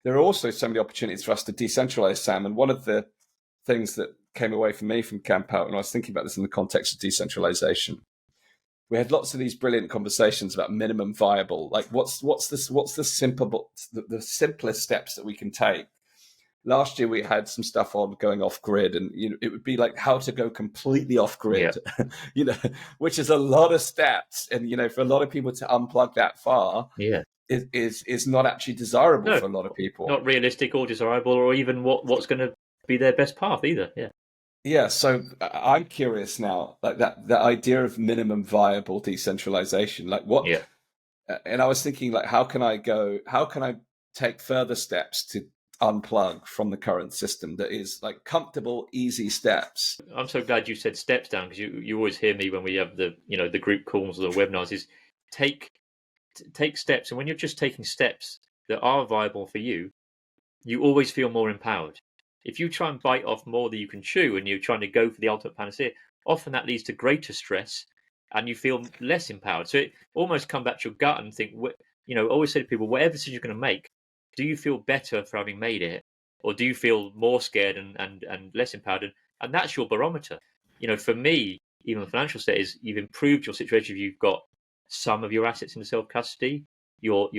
there are also so many opportunities for us to decentralize, Sam. And one of the things that came away from me from Camp Out, and I was thinking about this in the context of decentralization, we had lots of these brilliant conversations about minimum viable, like what's the simplest steps that we can take. Last year we had some stuff on going off grid, and it would be like how to go completely off grid, which is a lot of steps, and for a lot of people to unplug that far, is not actually desirable for a lot of people. Not realistic or desirable, or even what's going to be their best path either. Yeah, so I'm curious now, like that idea of minimum viable decentralization, like what? Yeah. And I was thinking, like, how can I take further steps to unplug from the current system that is like comfortable, easy steps? I'm so glad you said steps down, because you always hear me when we have the the group calls or the webinars is take steps, and when you're just taking steps that are viable for you, you always feel more empowered. If you try and bite off more than you can chew and you're trying to go for the ultimate panacea, often that leads to greater stress and you feel less empowered. So it almost come back to your gut and think, I always say to people, whatever decision you're going to make, do you feel better for having made it? Or do you feel more scared and less empowered? And that's your barometer. For me, even the financial state is you've improved your situation if you've got some of your assets in self-custody, you're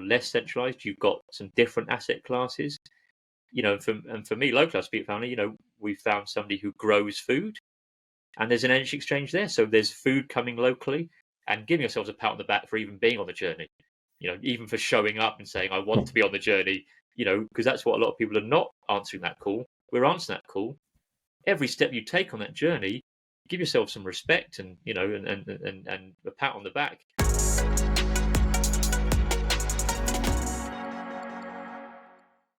less centralized, you've got some different asset classes. For me, local speak family, we've found somebody who grows food, and there's an energy exchange there. So there's food coming locally, and giving yourselves a pat on the back for even being on the journey. Even for showing up and saying, I want to be on the journey, because that's what a lot of people are not answering that call. We're answering that call. Every step you take on that journey, give yourself some respect and, and a pat on the back.